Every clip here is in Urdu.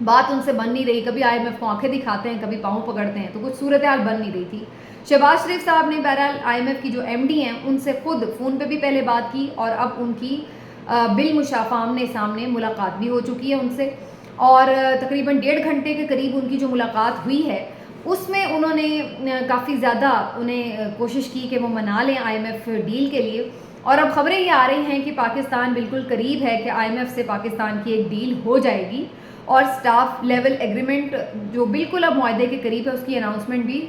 بات ان سے بن نہیں رہی, کبھی IMF کو آنکھیں دکھاتے ہیں, کبھی پاؤں پکڑتے ہیں, تو کچھ صورتحال بن نہیں رہی تھی. شہباز شریف صاحب نے بہرحال IMF کی جو MD ہیں ان سے خود فون پہ بھی پہلے بات کی, اور اب ان کی بالمشافہ آمنے سامنے ملاقات بھی ہو چکی ہے ان سے, اور تقریباً 1.5 گھنٹے کے قریب ان کی جو ملاقات ہوئی ہے اس میں انہوں نے کافی زیادہ انہیں کوشش کی کہ وہ منا لیں IMF ڈیل کے لیے. اور اب خبریں یہ آ رہی ہیں کہ پاکستان بالکل قریب ہے کہ IMF سے پاکستان کی ایک ڈیل ہو جائے گی, اور سٹاف لیول ایگریمنٹ جو بالکل اب معاہدے کے قریب ہے اس کی اناؤنسمنٹ بھی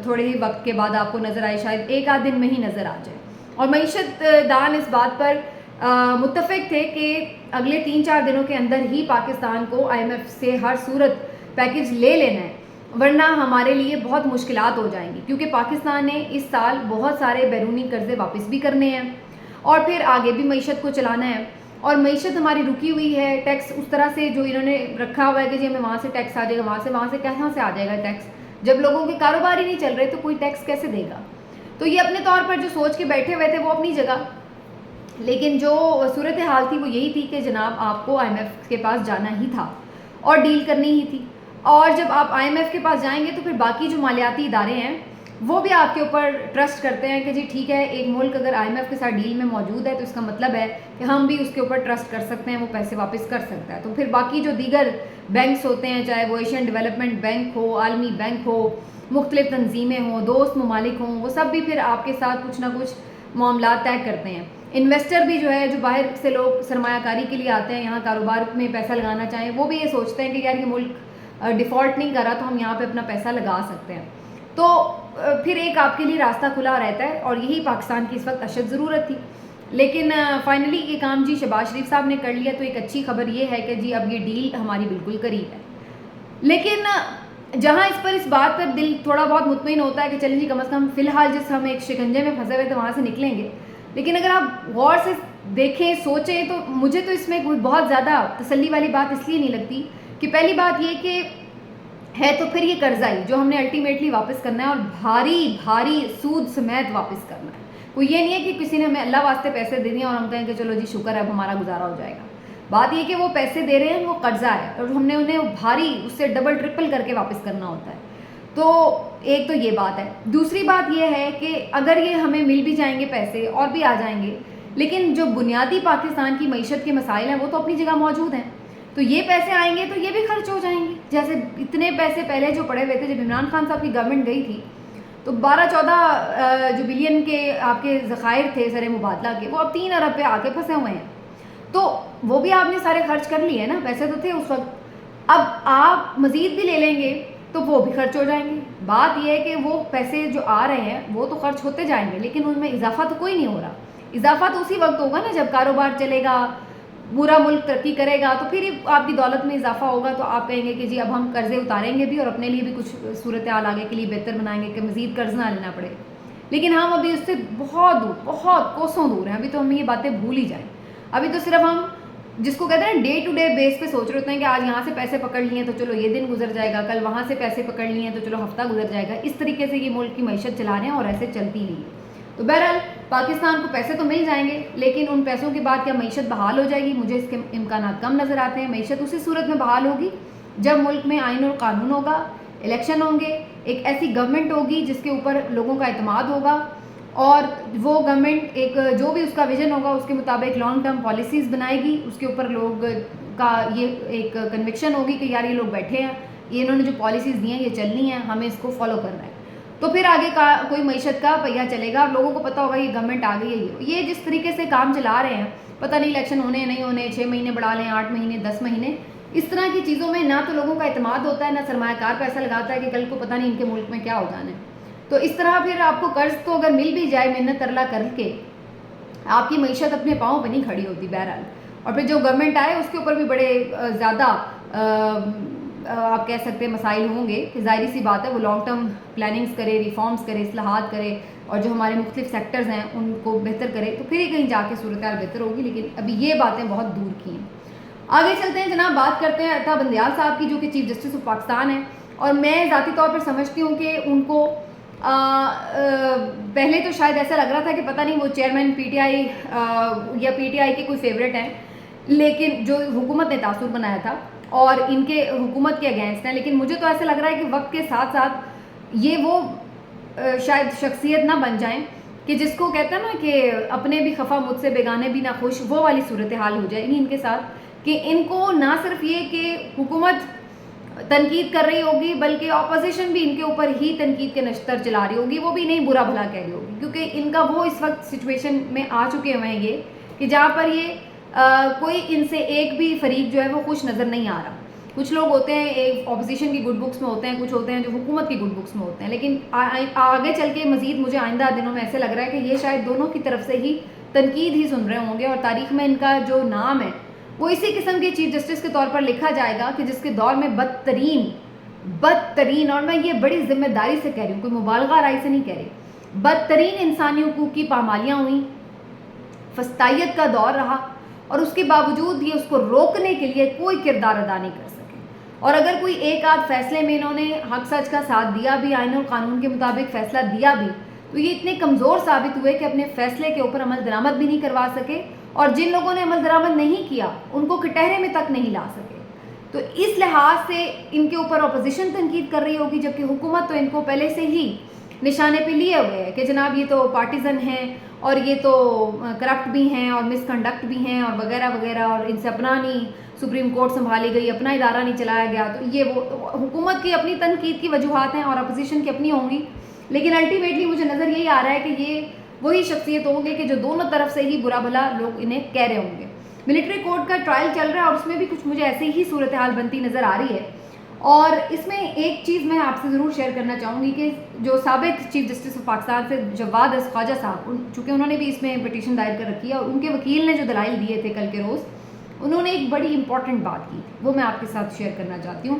تھوڑے ہی وقت کے بعد آپ کو نظر آئے, شاید 1 آدھ دن میں ہی نظر آ جائے. اور معیشت دان اس بات پر متفق تھے کہ اگلے 3-4 دنوں کے اندر ہی پاکستان کو IMF سے ہر صورت پیکج لے لینا ہے, ورنہ ہمارے لیے بہت مشکلات ہو جائیں گی, کیونکہ پاکستان نے اس سال بہت سارے بیرونی قرضے واپس بھی کرنے ہیں, اور پھر آگے بھی معیشت کو چلانا ہے. اور معیشت ہماری رکی ہوئی ہے, ٹیکس اس طرح سے جو انہوں نے رکھا ہوا ہے کہ جی ہمیں وہاں سے ٹیکس آ جائے گا, وہاں سے کہاں سے آ جائے گا ٹیکس, جب لوگوں کے کاروبار ہی نہیں چل رہے تو کوئی ٹیکس کیسے دے گا. تو یہ اپنے طور پر جو سوچ کے بیٹھے ہوئے تھے وہ اپنی جگہ, لیکن جو صورتحال تھی وہ یہی تھی کہ جناب آپ کو IMF کے پاس جانا ہی تھا اور ڈیل کرنی ہی تھی. اور جب آپ IMF کے پاس جائیں گے تو پھر باقی جو مالیاتی ادارے ہیں وہ بھی آپ کے اوپر ٹرسٹ کرتے ہیں کہ جی ٹھیک ہے, ایک ملک اگر IMF کے ساتھ ڈیل میں موجود ہے تو اس کا مطلب ہے کہ ہم بھی اس کے اوپر ٹرسٹ کر سکتے ہیں, وہ پیسے واپس کر سکتا ہے. تو پھر باقی جو دیگر بینکس ہوتے ہیں, چاہے وہ ایشین ڈیولپمنٹ بینک ہو, عالمی بینک ہو, مختلف تنظیمیں ہوں, دوست ممالک ہوں, وہ سب بھی پھر آپ کے ساتھ کچھ نہ کچھ معاملات طے کرتے ہیں. انویسٹر بھی جو ہے, جو باہر سے لوگ سرمایہ کاری کے لیے آتے ہیں, یہاں کاروبار میں پیسہ لگانا چاہیں, وہ بھی یہ سوچتے ہیں کہ یار یہ ملک ڈیفالٹ نہیں کر رہا تو ہم یہاں پہ اپنا پیسہ لگا سکتے ہیں. تو پھر ایک آپ کے لیے راستہ کھلا رہتا ہے, اور یہی پاکستان کی اس وقت اشد ضرورت تھی. لیکن فائنلی یہ کام جی شہباز شریف صاحب نے کر لیا, تو ایک اچھی خبر یہ ہے کہ جی اب یہ ڈیل ہماری بالکل قریب ہے. لیکن جہاں اس بات پر دل تھوڑا بہت مطمئن ہوتا ہے کہ چلیں جی کم از کم فی الحال جس ہم ایک شکنجے میں پھنسے ہوئے تھے وہاں سے نکلیں گے, لیکن اگر آپ غور سے دیکھیں سوچیں تو مجھے تو اس میں کوئی بہت زیادہ تسلی والی بات اس لیے نہیں لگتی کہ پہلی بات یہ کہ ہے تو پھر یہ قرضہ ہی جو ہم نے الٹیمیٹلی واپس کرنا ہے, اور بھاری بھاری سود سمیت واپس کرنا ہے. کوئی یہ نہیں ہے کہ کسی نے ہمیں اللہ واسطے پیسے دے دیے اور ہم کہیں کہ چلو جی شکر ہے اب ہمارا گزارا ہو جائے گا. بات یہ کہ وہ پیسے دے رہے ہیں وہ قرضہ ہے, اور ہم نے انہیں بھاری اس سے ڈبل ٹرپل کر کے واپس کرنا ہوتا ہے. تو ایک تو یہ بات ہے. دوسری بات یہ ہے کہ اگر یہ ہمیں مل بھی جائیں گے پیسے اور بھی آ جائیں گے, لیکن جو بنیادی پاکستان کی معیشت کے مسائل ہیں وہ تو اپنی جگہ موجود ہیں. تو یہ پیسے آئیں گے تو یہ بھی خرچ ہو جائیں گے. جیسے اتنے پیسے پہلے جو پڑے ہوئے تھے, جب عمران خان صاحب کی گورنمنٹ گئی تھی تو 12-14 جو بلین کے آپ کے ذخائر تھے زر مبادلہ کے, وہ اب 3 ارب پہ آ کے پھنسے ہوئے ہیں. تو وہ بھی آپ نے سارے خرچ کر لیے نا, پیسے تو تھے اس وقت, اب آپ مزید بھی لے لیں گے تو وہ بھی خرچ ہو جائیں گے. بات یہ ہے کہ وہ پیسے جو آ رہے ہیں وہ تو خرچ ہوتے جائیں گے, لیکن ان میں اضافہ تو کوئی نہیں ہو رہا. اضافہ تو اسی وقت ہوگا نا جب کاروبار چلے گا, پورا ملک ترقی کرے گا, تو پھر آپ کی دولت میں اضافہ ہوگا. تو آپ کہیں گے کہ جی اب ہم قرضے اتاریں گے بھی اور اپنے لیے بھی کچھ صورتحال آگے کے لیے بہتر بنائیں گے کہ مزید قرض نہ لینا پڑے. لیکن ہم ابھی اس سے بہت دور, بہت کوسوں دور ہیں. ابھی تو ہم یہ باتیں بھول ہی جائیں. ابھی تو صرف ہم جس کو کہتے ہیں ڈے ٹو ڈے بیس پہ سوچ رہے ہوتے ہیں کہ آج یہاں سے پیسے پکڑ لیے تو چلو یہ دن گزر جائے گا, کل وہاں سے پیسے پکڑ لیے تو چلو ہفتہ گزر جائے گا. اس طریقے سے یہ ملک کی معیشت چلا رہے ہیں اور ایسے چلتی ہی ہے. تو بہرحال پاکستان کو پیسے تو مل جائیں گے, لیکن ان پیسوں کے بعد کیا معیشت بحال ہو جائے گی؟ مجھے اس کے امکانات کم نظر آتے ہیں. معیشت اسی صورت میں بحال ہوگی جب ملک میں آئین اور قانون ہوگا, الیکشن ہوں گے, ایک ایسی گورنمنٹ ہوگی جس کے اوپر لوگوں کا اعتماد ہوگا, اور وہ گورنمنٹ ایک جو بھی اس کا ویژن ہوگا اس کے مطابق لانگ ٹرم پالیسیز بنائے گی. اس کے اوپر لوگ کا یہ ایک کنوکشن ہوگی کہ یار یہ لوگ بیٹھے ہیں, یہ انہوں نے جو پالیسیز دی ہیں یہ چلنی ہیں, ہمیں اس کو فالو کرنا ہے. تو پھر آگے کا کوئی معیشت کا پہیہ چلے گا. لوگوں کو پتہ ہوگا یہ گورنمنٹ آ گئی ہے. یہ جس طریقے سے کام چلا رہے ہیں, پتہ نہیں الیکشن ہونے نہیں ہونے, 6 مہینے بڑھا لیں, 8 مہینے, 10 مہینے, اس طرح کی چیزوں میں نہ تو لوگوں کا اعتماد ہوتا ہے, نہ سرمایہ کار پیسہ لگاتا ہے کہ کل کو پتہ نہیں ان کے ملک میں کیا ہو جانا ہے. تو اس طرح پھر آپ کو قرض تو اگر مل بھی جائے محنت ترلا کر کے, آپ کی معیشت اپنے پاؤں پہ نہیں کھڑی ہوتی بہرحال. اور پھر جو گورنمنٹ آئے اس کے اوپر بھی بڑے زیادہ آپ کہہ سکتے ہیں مسائل ہوں گے کہ ظاہری سی بات ہے وہ لانگ ٹرم پلاننگز کرے, ریفارمز کرے, اصلاحات کرے, اور جو ہمارے مختلف سیکٹرز ہیں ان کو بہتر کرے, تو پھر ہی کہیں جا کے صورتحال بہتر ہوگی. لیکن ابھی یہ باتیں بہت دور کی ہیں. آگے چلتے ہیں جناب, بات کرتے ہیں عطا بندیال صاحب کی جو کہ چیف جسٹس آف پاکستان ہیں. اور میں ذاتی طور پر سمجھتی ہوں کہ ان کو پہلے تو شاید ایسا لگ رہا تھا کہ پتہ نہیں وہ چیئرمین پی ٹی آئی یا پی ٹی آئی کے کوئی فیوریٹ ہیں, لیکن جو حکومت نے تاثر بنایا تھا, اور ان کے حکومت کے اگینسٹ ہیں. لیکن مجھے تو ایسے لگ رہا ہے کہ وقت کے ساتھ ساتھ یہ وہ شاید شخصیت نہ بن جائیں کہ جس کو کہتا ہے نا کہ اپنے بھی خفا مجھ سے بیگانے بھی نہ خوش, وہ والی صورتحال ہو جائے گی ان کے ساتھ, کہ ان کو نہ صرف یہ کہ حکومت تنقید کر رہی ہوگی بلکہ اپوزیشن بھی ان کے اوپر ہی تنقید کے نشتر چلا رہی ہوگی, وہ بھی نہیں برا بھلا کہہ رہی ہوگی, کیونکہ ان کا وہ اس وقت سچویشن میں آ چکے ہوئے ہیں یہ کہ جہاں پر یہ کوئی ان سے ایک بھی فریق جو ہے وہ خوش نظر نہیں آ رہا. کچھ لوگ ہوتے ہیں ایک اپوزیشن کی گڈ بکس میں ہوتے ہیں, کچھ ہوتے ہیں جو حکومت کی گڈ بکس میں ہوتے ہیں, لیکن آگے چل کے مزید مجھے آئندہ دنوں میں ایسے لگ رہا ہے کہ یہ شاید دونوں کی طرف سے ہی تنقید ہی سن رہے ہوں گے, اور تاریخ میں ان کا جو نام ہے وہ اسی قسم کے چیف جسٹس کے طور پر لکھا جائے گا کہ جس کے دور میں بدترین, اور میں یہ بڑی ذمہ داری سے کہہ رہی ہوں, کوئی مبالغہ رائے سے نہیں کہہ رہی, بدترین انسانی حقوق کی پامالیاں ہوئیں, فسطائیت کا دور رہا, اور اس کے باوجود بھی اس کو روکنے کے لیے کوئی کردار ادا نہیں کر سکے. اور اگر کوئی ایک آدھ فیصلے میں انہوں نے حق سچ کا ساتھ دیا بھی, آئین اور قانون کے مطابق فیصلہ دیا بھی, تو یہ اتنے کمزور ثابت ہوئے کہ اپنے فیصلے کے اوپر عمل درآمد بھی نہیں کروا سکے, اور جن لوگوں نے عمل درآمد نہیں کیا ان کو کٹہرے میں تک نہیں لا سکے. تو اس لحاظ سے ان کے اوپر اپوزیشن تنقید کر رہی ہوگی, جبکہ حکومت تو ان کو پہلے سے ہی نشانے پہ لیے ہوئے ہے کہ جناب یہ تو پارٹیزن ہیں, اور یہ تو کرپٹ بھی ہیں, اور مس کنڈکٹ بھی ہیں, اور وغیرہ وغیرہ, اور ان سے اپنا نہیں سپریم کورٹ سنبھالی گئی, اپنا ادارہ نہیں چلایا گیا. تو یہ وہ حکومت کی اپنی تنقید کی وجوہات ہیں اور اپوزیشن کی اپنی ہوں گی, لیکن الٹیمیٹلی مجھے نظر یہی آ رہا ہے کہ یہ وہی شخصیت ہوں گے کہ جو دونوں طرف سے ہی برا بھلا لوگ انہیں کہہ رہے ہوں گے. ملٹری کورٹ کا ٹرائل چل رہا ہے اور اس میں بھی کچھ مجھے ایسی ہی صورتحال بنتی نظر آ رہی ہے. اور اس میں ایک چیز میں آپ سے ضرور شیئر کرنا چاہوں گی کہ جو سابق چیف جسٹس آف پاکستان سے جواد خواجہ صاحب, چونکہ انہوں نے بھی اس میں پٹیشن دائر کر رکھی ہے, اور ان کے وکیل نے جو دلائل دیے تھے کل کے روز, انہوں نے ایک بڑی امپورٹنٹ بات کی, وہ میں آپ کے ساتھ شیئر کرنا چاہتی ہوں.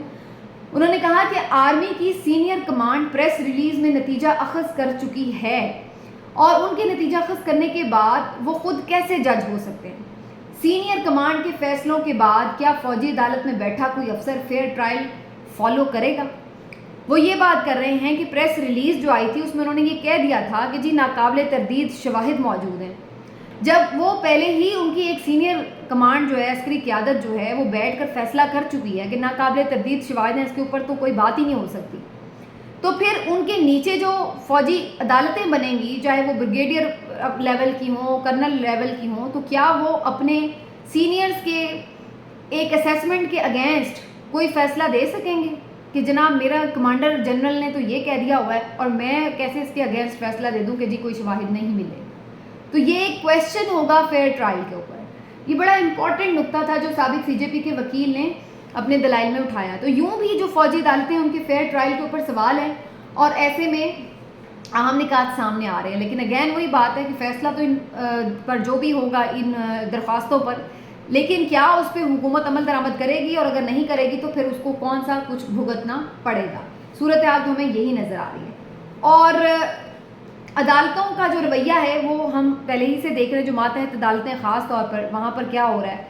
انہوں نے کہا کہ آرمی کی سینئر کمانڈ پریس ریلیز میں نتیجہ اخذ کر چکی ہے, اور ان کے نتیجہ اخذ کرنے کے بعد وہ خود کیسے جج ہو سکتے ہیں. سینئر کمانڈ کے فیصلوں کے بعد کیا فوجی عدالت میں بیٹھا کوئی افسر فیئر ٹرائل فالو کرے گا. وہ یہ بات کر رہے ہیں کہ پریس ریلیز جو آئی تھی اس میں انہوں نے یہ کہہ دیا تھا کہ جی ناقابل تردید شواہد موجود ہیں, جب وہ پہلے ہی ان کی ایک سینئر کمانڈ جو ہے, عسکری قیادت جو ہے, وہ بیٹھ کر فیصلہ کر چکی ہے کہ ناقابل تردید شواہد ہیں, اس کے اوپر تو کوئی بات ہی نہیں ہو سکتی. تو پھر ان کے نیچے جو فوجی عدالتیں بنیں گی, چاہے وہ بریگیڈیئر لیول کی ہوں, کرنل لیول کی ہوں, تو کیا وہ اپنے سینئرز کے ایک اسیسمنٹ کے اگینسٹ کوئی فیصلہ دے سکیں گے کہ جناب میرا کمانڈر جنرل نے تو یہ کہہ دیا ہوا ہے, اور میں کیسے اس کے اگینسٹ فیصلہ دے دوں کہ جی کوئی شواہد نہیں ملے. تو یہ ایک کویشچن ہوگا فیئر ٹرائل کے اوپر. یہ بڑا امپورٹنٹ نقطہ تھا جو سابق سی جے پی کے وکیل نے اپنے دلائل میں اٹھایا. تو یوں بھی جو فوجی عدالتیں ان کے فیئر ٹرائل کے اوپر سوال ہیں, اور ایسے میں اہم نکات سامنے آ رہے ہیں. لیکن اگین وہی بات ہے کہ فیصلہ تو ان پر جو بھی ہوگا ان درخواستوں پر, لیکن کیا اس پہ حکومت عمل درآمد کرے گی, اور اگر نہیں کرے گی تو پھر اس کو کون سا کچھ بھگتنا پڑے گا. صورتحال تو ہمیں یہی نظر آ رہی ہے. اور عدالتوں کا جو رویہ ہے وہ ہم پہلے ہی سے دیکھ رہے ہیں, جو ماتحت عدالتیں خاص طور پر, وہاں پر کیا ہو رہا ہے.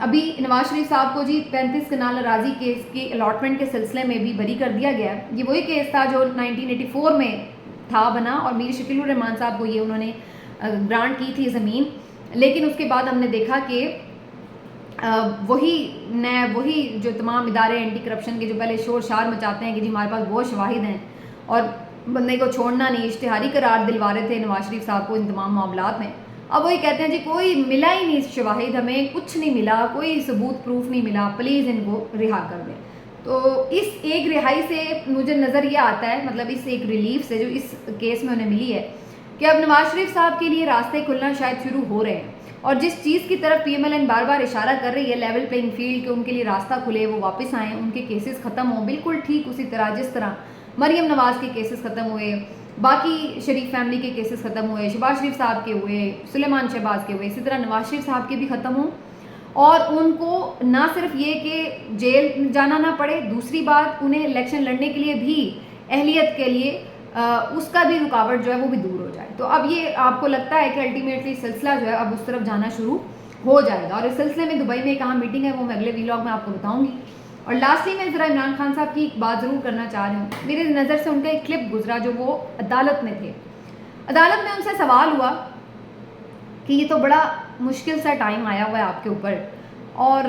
ابھی نواز شریف صاحب کو جی 35 کنال اراضی کیس کی الاٹمنٹ کے سلسلے میں بھی بری کر دیا گیا ہے. یہ وہی کیس تھا جو 1984 میں تھا بنا, اور میر شکیل الرحمان صاحب کو یہ انہوں نے گرانٹ کی تھی زمین, لیکن اس کے بعد ہم نے دیکھا کہ وہی جو تمام ادارے اینٹی کرپشن کے جو پہلے شور شار مچاتے ہیں کہ جی ہمارے پاس بہت شواہد ہیں, اور بندے کو چھوڑنا نہیں, اشتہاری قرار دلوا رہے تھے نواز شریف صاحب کو ان تمام معاملات میں. اب وہی کہتے ہیں جی کوئی ملا ہی نہیں شواہد, ہمیں کچھ نہیں ملا, کوئی ثبوت پروف نہیں ملا, پلیز ان کو رہا کر دیں. تو اس ایک رہائی سے مجھے نظر یہ آتا ہے, مطلب اس ایک ریلیف سے جو اس کیس میں انہیں ملی ہے, کہ اب نواز شریف صاحب کے لیے راستے کھلنا شاید شروع ہو رہے ہیں. اور جس چیز کی طرف پی ایم ایل این بار بار اشارہ کر رہی ہے, لیول پلینگ فیلڈ, کہ ان کے لیے راستہ کھلے, وہ واپس آئیں, ان کے کیسز ختم ہوں, بالکل ٹھیک اسی طرح جس طرح مریم نواز کے کیسز ختم ہوئے, باقی شریف فیملی کے کیسز ختم ہوئے, شہباز شریف صاحب کے ہوئے, سلیمان شہباز کے ہوئے, اسی طرح نواز شریف صاحب کے بھی ختم ہوں, اور ان کو نہ صرف یہ کہ جیل جانا نہ پڑے, دوسری بات انہیں الیکشن لڑنے کے لیے بھی اہلیت کے لیے اس کا بھی رکاوٹ جو ہے وہ بھی دور ہو جائے. تو اب یہ آپ کو لگتا ہے کہ الٹیمیٹلی سلسلہ جو ہے اب اس طرف جانا شروع ہو جائے گا. اور اس سلسلے میں دبئی میں ایک اہم میٹنگ ہے, وہ میں اگلے ویلاگ میں آپ کو بتاؤں گی. اور لاسٹلی میں ذرا عمران خان صاحب کی ایک بات ضرور کرنا چاہ رہی ہوں. میرے نظر سے ان کا ایک کلپ گزرا جو وہ عدالت میں تھے. عدالت میں ان سے سوال ہوا کہ یہ تو بڑا مشکل سا ٹائم آیا ہوا ہے آپ کے اوپر, اور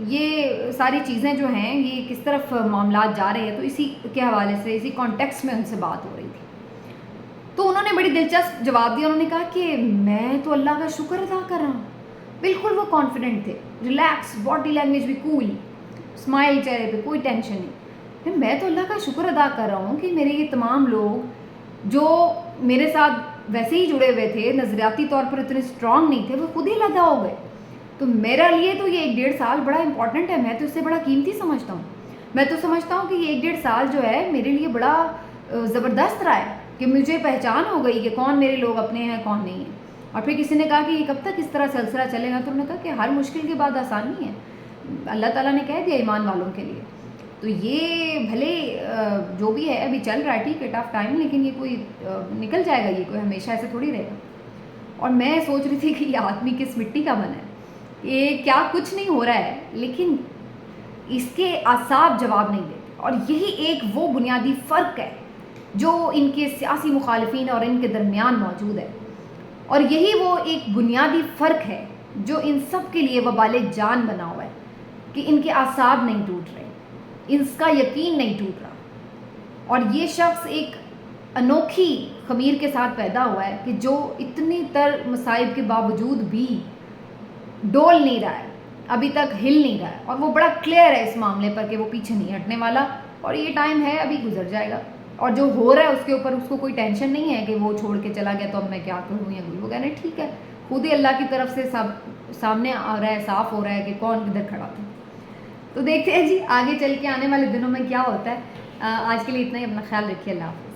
یہ ساری چیزیں جو ہیں یہ کس طرف معاملات جا رہے ہیں، تو اسی کے حوالے سے اسی کانٹیکسٹ میں ان سے بات ہو رہی تھی. تو انہوں نے بڑی دلچسپ جواب دیا. انہوں نے کہا کہ میں تو اللہ کا شکر ادا کر رہا ہوں. بالکل وہ کانفیڈنٹ تھے، ریلیکس، باڈی لینگویج بھی کول، اسمائل چہرے پہ، کوئی ٹینشن نہیں. میں تو اللہ کا شکر ادا کر رہا ہوں کہ میرے یہ تمام لوگ جو میرے ساتھ ویسے ہی جڑے ہوئے تھے، نظریاتی طور پر اتنے اسٹرانگ نہیں تھے، وہ خود ہی لگا ہو گئے. تو میرا لیے تو یہ 1-1.5 سال بڑا امپورٹنٹ ہے. میں تو اس سے بڑا قیمتی سمجھتا ہوں. میں تو سمجھتا ہوں کہ یہ 1-1.5 سال جو ہے میرے لیے بڑا زبردست رہا ہے کہ مجھے پہچان ہو گئی کہ کون میرے لوگ اپنے ہیں، کون نہیں ہیں. اور پھر کسی نے کہا کہ یہ کب تک اس طرح سلسلہ چلے گا؟ تو انہوں نے کہا کہ ہر مشکل کے بعد آسانی ہے. اللہ تعالیٰ نے کہہ دیا ایمان والوں کے لیے. تو یہ بھلے جو بھی ہے ابھی چل رہا ہے، ٹھیک ہے، ٹف ٹائم، لیکن یہ کوئی نکل جائے گا، یہ کوئی ہمیشہ ایسے تھوڑی رہے گا. اور میں سوچ رہی تھی کہ یہ آدمی کس مٹی کا بنا ہے، یہ کیا کچھ نہیں ہو رہا ہے لیکن اس کے اعصاب جواب نہیں دیتے. اور یہی ایک وہ بنیادی فرق ہے جو ان کے سیاسی مخالفین اور ان کے درمیان موجود ہے. اور یہی وہ ایک بنیادی فرق ہے جو ان سب کے لیے وبال جان بنا ہوا ہے کہ ان کے اعصاب نہیں ٹوٹ رہے، اس کا یقین نہیں ٹوٹ رہا. اور یہ شخص ایک انوکھی خمیر کے ساتھ پیدا ہوا ہے کہ جو اتنی تر مصائب کے باوجود بھی ڈول نہیں رہا ہے، ابھی تک ہل نہیں رہا ہے. اور وہ بڑا کلیئر ہے اس معاملے پر کہ وہ پیچھے نہیں ہٹنے والا. اور یہ ٹائم ہے، ابھی گزر جائے گا. اور جو ہو رہا ہے اس کے اوپر اس کو کوئی ٹینشن نہیں ہے کہ وہ چھوڑ کے چلا گیا تو اب میں کیا کروں یا وہ کہنا ٹھیک ہے، خود ہی اللہ کی طرف سے سب سامنے آ رہا ہے، صاف ہو رہا ہے کہ کون کدھر کھڑا تھا. تو دیکھتے ہیں جی آگے چل کے آنے والے دنوں میں کیا ہوتا ہے. آج کے لیے اتنا ہی. اپنا خیال رکھیے. اللہ حافظ.